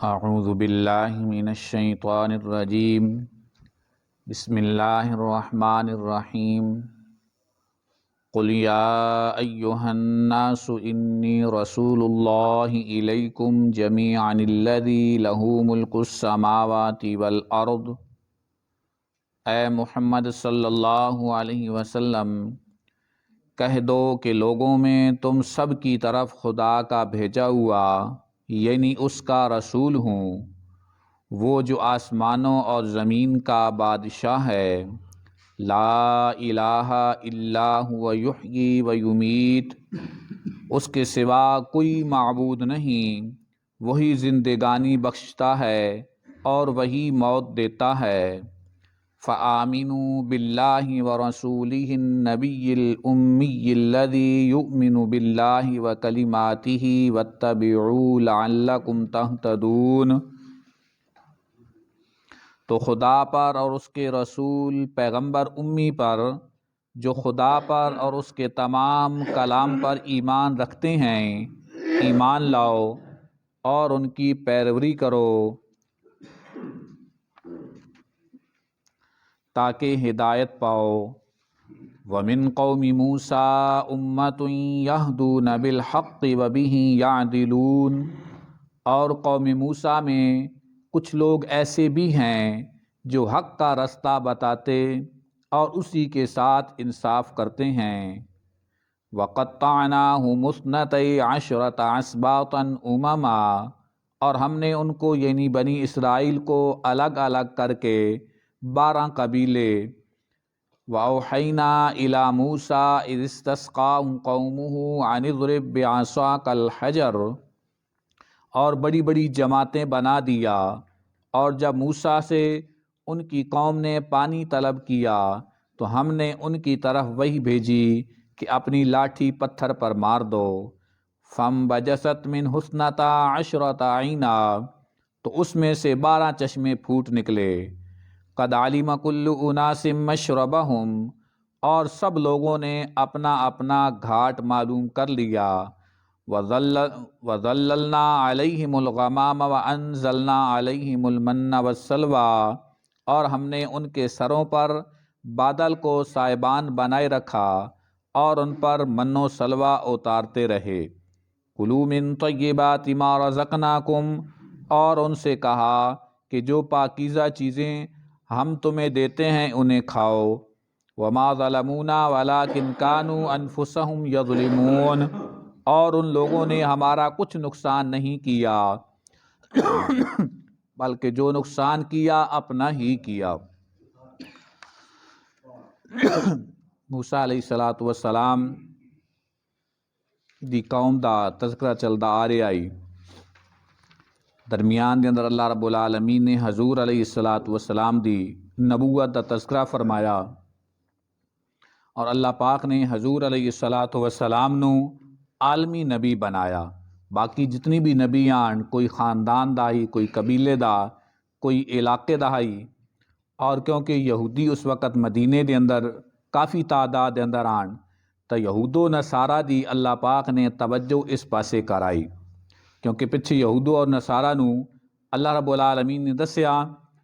اعوذ باللہ من الشیطان الرجیم بسم اللہ الرحمن الرحیم قل یا ایہا الناس انی رسول اللہ الیکم جمیعا الذی لہ ملک السماوات والارض۔ اے محمد صلی اللہ علیہ وسلم کہہ دو کہ لوگوں میں تم سب کی طرف خدا کا بھیجا ہوا یعنی اس کا رسول ہوں، وہ جو آسمانوں اور زمین کا بادشاہ ہے۔ لا الہ الا هو یحیی و یمیت، اس کے سوا کوئی معبود نہیں، وہی زندگانی بخشتا ہے اور وہی موت دیتا ہے۔ فآمنوا باللہ ورسولہ النبی الأمی الذی یؤمن باللہ وکلماتہ واتبعوا لعلکم تہتدون۔ تو خدا پر اور اس کے رسول پیغمبر امی پر جو خدا پر اور اس کے تمام کلام پر ایمان رکھتے ہیں ایمان لاؤ اور ان کی پیروی کرو تاکہ ہدایت پاؤ۔ وَمِن قَوْمِ مُوسَىٰ أُمَّةٌ يَهْدُونَ بِالْحَقِّ وَبِهِ يَعْدِلُونَ، اور قوم موسیٰ میں کچھ لوگ ایسے بھی ہیں جو حق کا رستہ بتاتے اور اسی کے ساتھ انصاف کرتے ہیں۔ وَقَطَّعْنَاهُمُ اثْنَتَيْ عَشْرَةَ أَسْبَاطًا أُمَمًا، اور ہم نے ان کو یعنی بنی اسرائیل کو الگ الگ کر کے 12 قبیلے۔ وَأَوْحَيْنَا إِلَى مُوسَىٰ إِذِ اسْتَسْقَاهُ قَوْمُهُ أَنِ اضْرِب بِّعَصَاكَ الْحَجَرَ، اور بڑی بڑی جماعتیں بنا دیا، اور جب موسیٰ سے ان کی قوم نے پانی طلب کیا تو ہم نے ان کی طرف وحی بھیجی کہ اپنی لاٹھی پتھر پر مار دو۔ فانبجست منہ اثنتا عشرۃ عینا، تو اس میں سے 12 چشمے پھوٹ نکلے۔ قد علم کل اناس مشربہم، اور سب لوگوں نے اپنا اپنا گھاٹ معلوم کر لیا۔ وَظَلَّلْنَا عَلَيْهِمُ الْغَمَامَ وَأَنزَلْنَا عَلَيْهِمُ الْمَنَّ وَالسَّلْوَىٰ، اور ہم نے ان کے سروں پر بادل کو سائبان بنائے رکھا اور ان پر من و سلوہ اتارتے رہے۔ کُلُوا مِن طَیِّبَاتِ مَا رَزَقْنَاکُمْ، اور ان سے کہا کہ جو پاکیزہ چیزیں ہم تمہیں دیتے ہیں انہیں کھاؤ۔ وَمَا ظَلَمُونَا وَلَٰكِن كَانُوا أَنفُسَهُمْ يَظْلِمُونَ، اور ان لوگوں نے ہمارا کچھ نقصان نہیں کیا بلکہ جو نقصان کیا اپنا ہی کیا۔ موسیٰ علیہ السلام دی قوم دا تذکرہ چلدا آ رہا ہے۔ درمیان دے اندر اللہ رب العالمین نے حضور علیہ السلام دی نبوت دا تذکرہ فرمایا، اور اللہ پاک نے حضور علیہ السلام نو عالمی نبی بنایا۔ باقی جتنی بھی نبی آن، کوئی خاندان دا ہی، کوئی قبیلے دا، کوئی علاقے دا ہی، اور کیونکہ یہودی اس وقت مدینے دے اندر کافی تعداد دے اندر آن تو یہود و نصارہ دی اللہ پاک نے توجہ اس پاسے کرائی، کیونکہ پچھے یہود اور نصارہ نو اللہ رب العالمین نے دسیا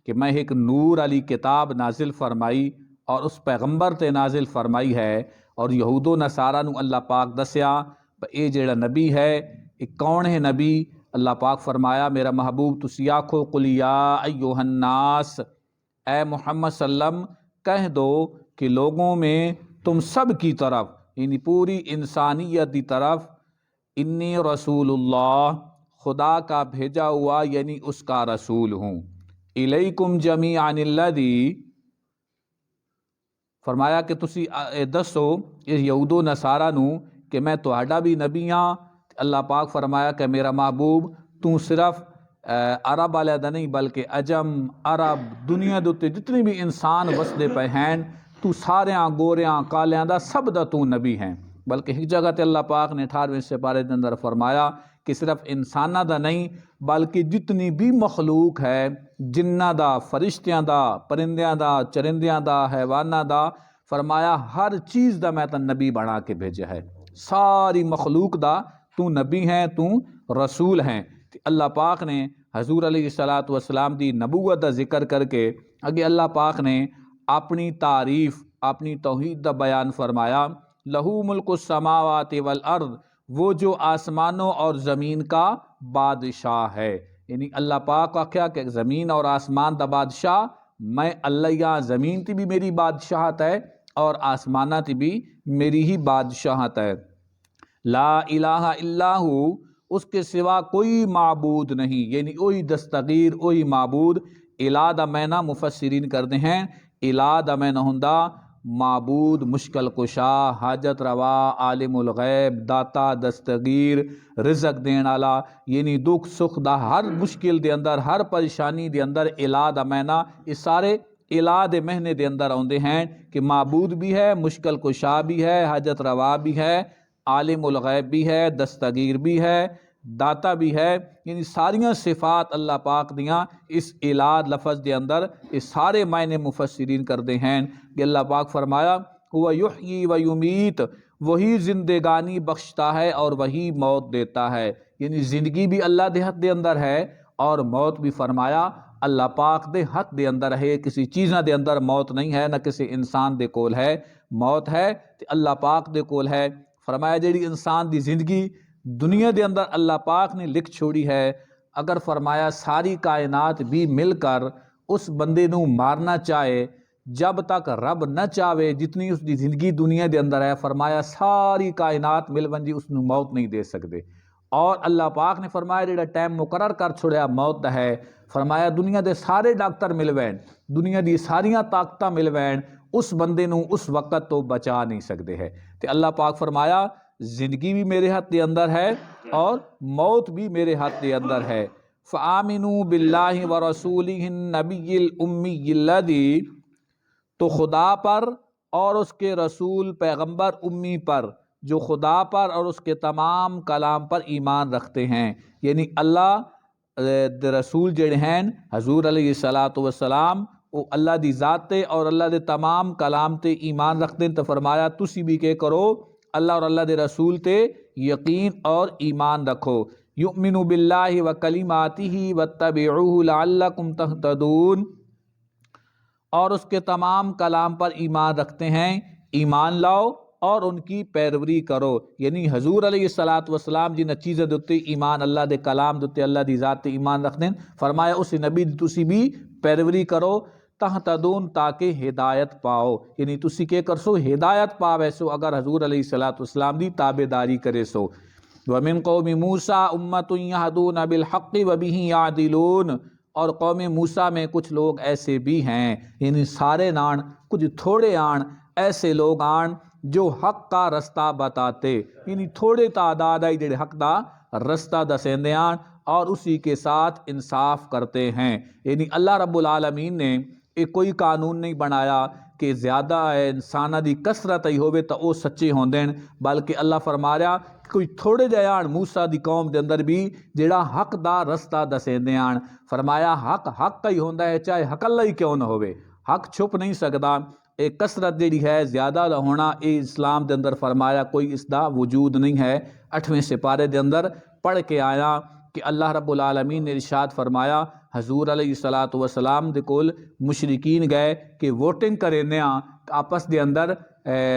کہ میں ایک نور علی کتاب نازل فرمائی اور اس پیغمبر تے نازل فرمائی ہے، اور یہود و نصارہ نو اللہ پاک دسیا اے جیڑا نبی ہے یہ کون ہے نبی؟ اللہ پاک فرمایا میرا محبوب تسی آکھو قل یا ایہا الناس، اے محمد صلی اللہ علیہ وسلم کہہ دو کہ لوگوں میں تم سب کی طرف یعنی پوری انسانیت کی طرف انی رسول اللہ، خدا کا بھیجا ہوا یعنی اس کا رسول ہوں۔ الیکم جمیعا الذی، فرمایا کہ تسی دسو اس یہود و نصارہ نو کہ میں تہاڈا بھی نبی ہاں۔ اللہ پاک فرمایا کہ میرا محبوب تو صرف عرب والے دا نہیں بلکہ عجم عرب دنیا دے جتنے بھی انسان وسدے پے ہیں تو ساریاں گوریاں کالیاں دا سب دا تو نبی ہیں۔ بلکہ ایک جگہ تے اللہ پاک نے 18ویں سپارے دے اندر فرمایا کہ صرف انسانہ دا نہیں بلکہ جتنی بھی مخلوق ہے، جنہ دا، فرشتیاں دا، پرندیاں دا، چرندیاں دا، حیوانہ دا، فرمایا ہر چیز دا میں تا نبی بنا کے بھیجا ہے۔ ساری مخلوق دا تو نبی ہیں، تو رسول ہیں۔ اللہ پاک نے حضور علیہ الصلوۃ والسلام دی نبوت دا ذکر کر کے اگے اللہ پاک نے اپنی تعریف اپنی توحید دا بیان فرمایا، لہو ملک السماوات والارض، وہ جو آسمانوں اور زمین کا بادشاہ ہے، یعنی اللہ پاک آخیا کہ زمین اور آسمان دا بادشاہ میں اللہ، یا زمین تی بھی میری بادشاہت ہے اور آسمانہ تی بھی میری ہی بادشاہت ہے، لا الہ الا ہو، اس کے سوا کوئی معبود نہیں، یعنی وہی دستگیر وہی معبود۔ الہ دا معنی مفسرین کرتے ہیں، الہ دا معنی ہوندا معبود، مشکل کشا، حاجت روا، عالم الغیب، داتا، دستگیر، رزق دین والا، یعنی دکھ سکھ دا ہر مشکل دے اندر، ہر پریشانی دے اندر الہ دا معنی اس سارے الہ دے مہنے دے اندر آندے ہیں کہ معبود بھی ہے، مشکل کشا بھی ہے، حاجت روا بھی ہے، عالم الغیب بھی ہے، دستگیر بھی ہے، داتا بھی ہے، یعنی ساریاں صفات اللہ پاک دیاں اس الہ لفظ دے اندر اس سارے معنی مفسرین کرتے ہیں کہ اللہ پاک فرمایا وہ یحیی و یمیت، وہی زندگانی بخشتا ہے اور وہی موت دیتا ہے، یعنی زندگی بھی اللہ دے ہاتھ دے اندر ہے اور موت بھی فرمایا اللہ پاک دے ہاتھ دے اندر ہے، کسی چیزاں دے اندر موت نہیں ہے، نہ کسی انسان دے کول ہے موت، ہے تو اللہ پاک دے کول ہے۔ فرمایا جیڑی انسان دی زندگی دنیا دے اندر اللہ پاک نے لکھ چھوڑی ہے، اگر فرمایا ساری کائنات بھی مل کر اس بندے نو مارنا چاہے، جب تک رب نہ چاہے جتنی اس دی زندگی دنیا دے اندر ہے، فرمایا ساری کائنات مل ونجی اس نو موت نہیں دے سکتے۔ اور اللہ پاک نے فرمایا جڑا ٹائم مقرر کر چھوڑیا موت دا ہے، فرمایا دنیا دے سارے ڈاکٹر مل وین، دنیا دی ساریاں طاقتاں مل وین، اس بندے نو اس وقت تو بچا نہیں سکتے ہے۔ تو اللہ پاک فرمایا زندگی بھی میرے ہاتھ دے اندر ہے اور موت بھی میرے ہاتھ دے اندر ہے۔ فآمنوا باللہ ورسولہ النبی الامی الذی، تو خدا پر اور اس کے رسول پیغمبر امی پر، جو خدا پر اور اس کے تمام کلام پر ایمان رکھتے ہیں، یعنی اللہ دے رسول جڑے ہیں حضور علیہ الصلوۃ والسلام، وہ اللہ دی ذات تے اور اللہ دے تمام کلام تے ایمان رکھتے ہیں، تو فرمایا تسی بھی کہ کرو اللہ اور اللہ دے رسول تے یقین اور ایمان رکھو۔ یؤمن باللہ و کلماتہ واتبعوہ لعلکم تہتدون، اور اس کے تمام کلام پر ایمان رکھتے ہیں، ایمان لاؤ اور ان کی پیروی کرو، یعنی حضور علیہ الصلوۃ والسلام جن چیزیں دیتے ایمان، اللہ دے کلام دیتے، اللہ دی ذات تے ایمان رکھتے ہیں، فرمایا اس نبی دی تسی بھی پیروی کرو، تہتدون، تاکہ ہدایت پاؤ، یعنی تسی کے کر سو ہدایت پاوے سو اگر حضور علیہ الصلوۃ والسلام دی تابعداری کرے سو۔ وَمِن قَوْمِ مُوسَىٰ أُمَّةٌ يَهْدُونَ بِالْحَقِّ وَبِهِ يَعْدِلُونَ، اور قوم موسیٰ میں کچھ لوگ ایسے بھی ہیں، یعنی سارے نان کچھ تھوڑے آن ایسے لوگ آن جو حق کا رستہ بتاتے، یعنی تھوڑے تعداد آئی جڑے حق دا رستہ دسیندے آن اور اسی کے ساتھ انصاف کرتے ہیں، یعنی اللہ رب العالمین نے ایک کوئی قانون نہیں بنایا کہ زیادہ انسانہ دی کثرت ہی ہوئے تو وہ سچے ہوندین، بلکہ اللہ فرما رہا کوئی تھوڑے جے آن موسیٰ دی قوم دے اندر بھی جڑا حق دا رستہ دسیندے آن، فرمایا حق ہی ہوندا ہے چاہے حق اللہ ہی کیوں نہ ہوئے، حق چھپ نہیں سکدا، ایک کثرت جڑی ہے زیادہ دا ہونا، اے اسلام دے اندر فرمایا کوئی اس دا وجود نہیں ہے۔ 8ویں سپارے دے اندر پڑھ کے آیا کہ اللہ رب العالمین نے ارشاد فرمایا حضور علیہ الصلوۃ والسلام دے کول مشرکین گئے کہ ووٹنگ کرینے ہاں، آپس دے اندر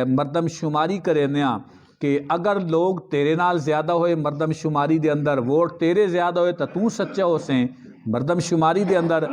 مردم شماری کرینے ہاں کہ اگر لوگ تیرے نال زیادہ ہوئے مردم شماری دے اندر، ووٹ تیرے زیادہ ہوئے تو سچا ہو سیں، مردم شماری دے اندر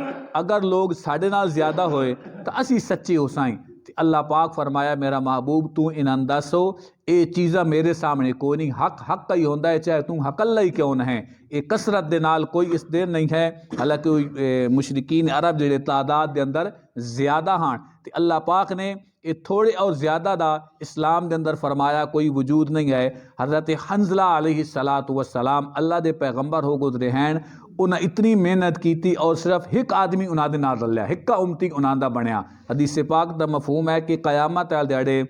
اگر لوگ ساڑھے نال زیادہ ہوئے تو اسی سچے ہو سائیں۔ اللہ پاک فرمایا میرا محبوب تو انہاں دسو اے چیزاں میرے سامنے کوئی نہیں، حق ہی ہوندا ہے چاہے تم حق اللہ ہی کیوں نہ ہے، اے کثرت دے نال کوئی اس دیر نہیں ہے، حالانکہ مشرکین عرب جڑے تعداد دے اندر زیادہ ہاں، تے اللہ پاک نے اے تھوڑے اور زیادہ دا اسلام دے اندر فرمایا کوئی وجود نہیں ہے۔ حضرت حنظلہ علیہ السلام اللہ دے پیغمبر ہو گزرے ہیں، انہاں اتنی محنت کیتی اور صرف ایک آدمی انہاں دے نال رلیا، ایک امتی انہاں دا بنیا۔ حدیث پاک دا مفہوم ہے کہ قیامت والے دیہڑے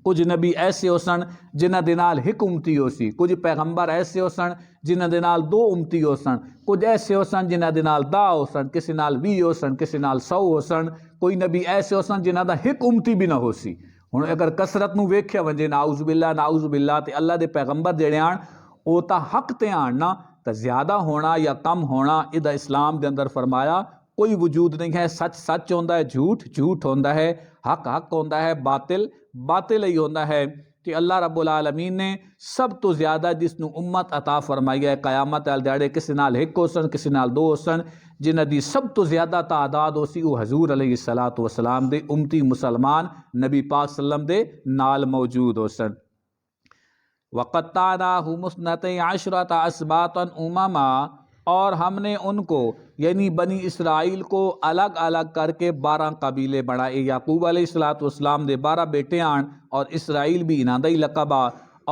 کچھ نبی ایسے ہو سن جنہ دے نال ایک امتی ہو سی، کچھ پیغمبر ایسے ہو سن جنہ دے نال 2 امتی ہو سن، کچھ ایسے ہو سن جنہ دے نال 10 ہو سن، کسی نال 20 ہو سن، کسی نال 100 ہو سن، کوئی نبی ایسے ہو سن جنہ دا ایک امتی بھی نہ ہو سی۔ ہن اگر کثرت نو ویکھیا ونجے نعوذ باللہ تے اللہ دے پیغمبر جڑے آن او تا حق تے آن نا، تو زیادہ ہونا یا کم ہونا ادھا اسلام دے اندر فرمایا کوئی وجود نہیں ہے. سچ سچ ہوندہ ہے، جھوٹ جھوٹ ہوندہ ہے، حق حق ہوندہ ہے، باطل باطل ہی ہوندہ ہے. کہ اللہ رب العالمین نے سب تو زیادہ جس نو امت عطا فرمائی ہے قیامت ال دیڑے کسی نال ایک ہو سن کسی نال دو ہو سن، جنہ دی سب تو زیادہ تعداد ہو سی وہ حضور علیہ السلام دے امتی مسلمان نبی پاک صلی اللہ علیہ وسلم دے نال موجود ہو سن. وَقَطَّعْنَاهُمُ اثْنَتَيْ عَشْرَةَ أَسْبَاطًا أُمَمًا، اور ہم نے ان کو یعنی بنی اسرائیل کو الگ الگ کر کے 12 قبیلے بنائے. یعقوب علیہ السلام دے 12 بیٹے آن اور اسرائیل بھی انہاں دا ہی لقب آ،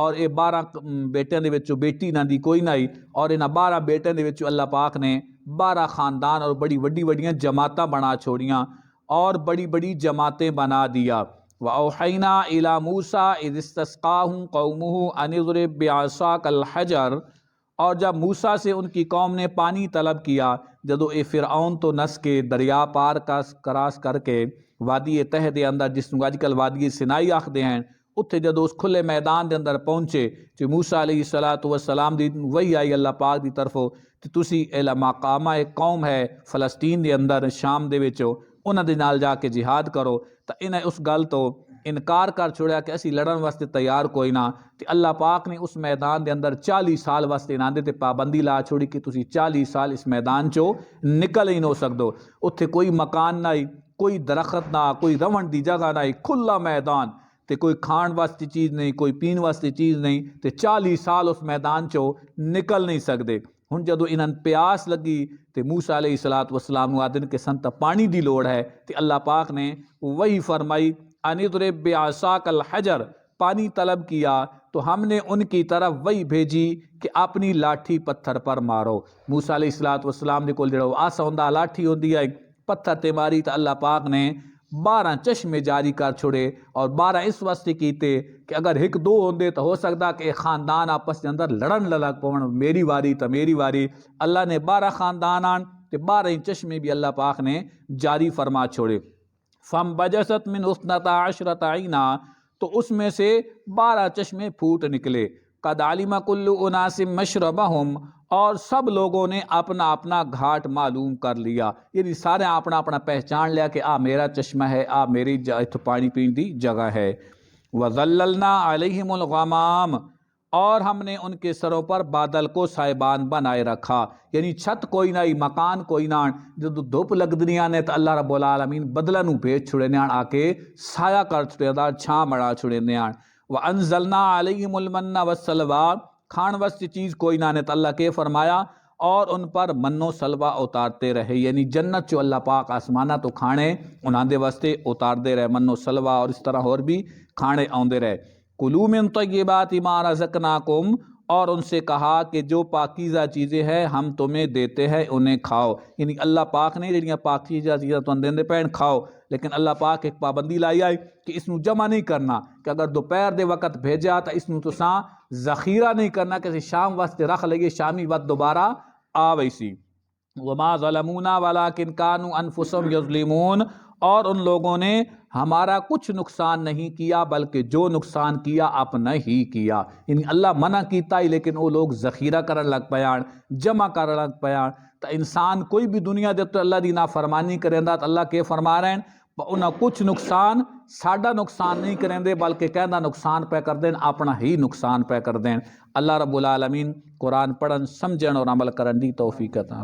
اور یہ 12 بیٹیاں دے وچوں بیٹی انہاں دی کوئی نہیں، اور انہاں 12 بیٹیاں دے وچوں اللہ پاک نے 12 خاندان اور بڑی وڈی وڈیاں جماعتاں بنا چھوڑیاں اور بڑی بڑی جماعتیں بنا دیا. وَأَوْحَيْنَا إِلَى مُوسَىٰ إِذِ اسْتَسْقَاهُ قَوْمُهُ أَنِ اضْرِب بِّعَصَاكَ الْحَجَرَ، اور جب موسیٰ سے ان کی قوم نے پانی طلب کیا جدو اے فرعون تو نس کے دریا پار کراس کر کے وادی تہ دے اندر جس کو اج کل وادی سینائی آکھدے ہیں اتھے جدو اس کھلے میدان دے اندر پہنچے تو موسیٰ علیہ السلام دی وہی آئی اللہ پاک دی طرفوں کہ تسی اے مقامہ ایک قوم ہے فلسطین دے اندر شام دے وچوں انہاں دے نال جا کے جہاد کرو. تو انہیں اس گل تو انکار کر چھوڑیا کہ اسی لڑن واسطے تیار کوئی نہ. کہ اللہ پاک نے اس میدان دے اندر 40 سال واسطے انہاں دے تے پابندی لا چھوڑی کہ تسی 40 سال اس میدان چو نکل ہی نہ سکدو. اتھے کوئی مکان نہیں، کوئی درخت نہ، کوئی رون دی جگہ نہیں، کھلا میدان تے کوئی کھان واسطے چیز نہیں، کوئی پین واسطے چیز نہیں، تے 40 سال اس میدان چو نکل نہیں سکدے. ہن جدو انہاں پیاس لگی تے موسیٰ علیہ السلام آدن کے سنت پانی دی لوڑ ہے تے اللہ پاک نے وہی فرمائی ان اضرب بعصاک الحجر، پانی طلب کیا تو ہم نے ان کی طرف وہی بھیجی کہ اپنی لاٹھی پتھر پر مارو. موسیٰ علیہ السلام دے کول جڑا آسا ہوندا لاٹھی ہوندی ہے پتھر تے ماری تو اللہ پاک نے 12 چشمے جاری کر چھوڑے اور 12 اس واسطے کیتے کہ اگر ایک دو ہوندے تو ہو سکتا کہ خاندان آپس کے اندر لڑن لگ پون میری واری تو میری واری. اللہ نے 12 خاندان آن تے 12 چشمے بھی اللہ پاک نے جاری فرما چھوڑے. فَانْبَجَسَتْ مِنْ اثْنَتَا عَشْرَةَ عَيْنًا، تو اس میں سے 12 چشمے پھوٹ نکلے. قَدْ عَلِمَ كُلُّ أُنَاسٍ مَشْرَبَهُمْ، اور سب لوگوں نے اپنا اپنا گھاٹ معلوم کر لیا، یعنی سارے اپنا اپنا پہچان لیا کہ میرا چشمہ ہے، میری پانی پین دی جگہ ہے. وَظَلَّلْنَا عَلَيْهِمُ الْغَمَامَ، اور ہم نے ان کے سروں پر بادل کو سائبان بنائے رکھا، یعنی چھت کوئی نہیں، مکان کوئی نہ. جب دھوپ لگ دنیا نے تو اللہ رب العالمین بدلہ نو بھیج چھڑے نیان آ کے سایہ کر چھڑے دار چھاں بڑا چھڑے نیان. وَأَنزَلْنَا عَلَيْهِمُ الْمَنَّ وَالسَّلْوَىٰ، کھان واسطے چیز کوئی نہ نے تو اللہ کے فرمایا اور ان پر من و سلوہ اتارتے رہے، یعنی جنت چو اللہ پاک آسمانہ تو کھانے انہاں دے واسطے اتار دے رہے من و سلوہ اور اس طرح اور بھی کھانے آندے رہے. کُلُوا مِن طَیِّبَاتِ مَا رَزَقْنَاکُمْ، اور ان سے کہا کہ جو پاکیزہ چیزیں ہیں ہم تمہیں دیتے ہیں انہیں کھاؤ. یعنی اللہ پاک نے جڑیاں پاکیزہ چیزیں تو اندے پہن کھاؤ، لیکن اللہ پاک ایک پابندی لائی آئی کہ اس نو جمع نہیں کرنا، کہ اگر دوپہر دے وقت بھیجا تو اس نو تو ساں ذخیرہ نہیں کرنا کہ شام واسطے رکھ لئیے شامی وقت دوبارہ آویسی. وَمَا ظَلَمُونَا وَلَٰكِنْ كَانُوا أَنفُسَهُمْ يَظْلِمُونَ، اور ان لوگوں نے ہمارا کچھ نقصان نہیں کیا بلکہ جو نقصان کیا اپنا ہی کیا. یعنی اللہ منع کیتا ہی لیکن وہ لوگ ذخیرہ کرن لگ پیان، جمع کرن لگ پیان. تو انسان کوئی بھی دنیا دے تو اللہ دی نافرمانی کریں دا تو اللہ کے فرما رہے ہیں انہاں کچھ نقصان ساڈا نقصان نہیں کریں دے بلکہ کہنا نقصان پہ کر دیں اپنا ہی نقصان پہ کر دیں. اللہ رب العالمین قرآن پڑھن سمجھن اور عمل کرن دی توفیق عطا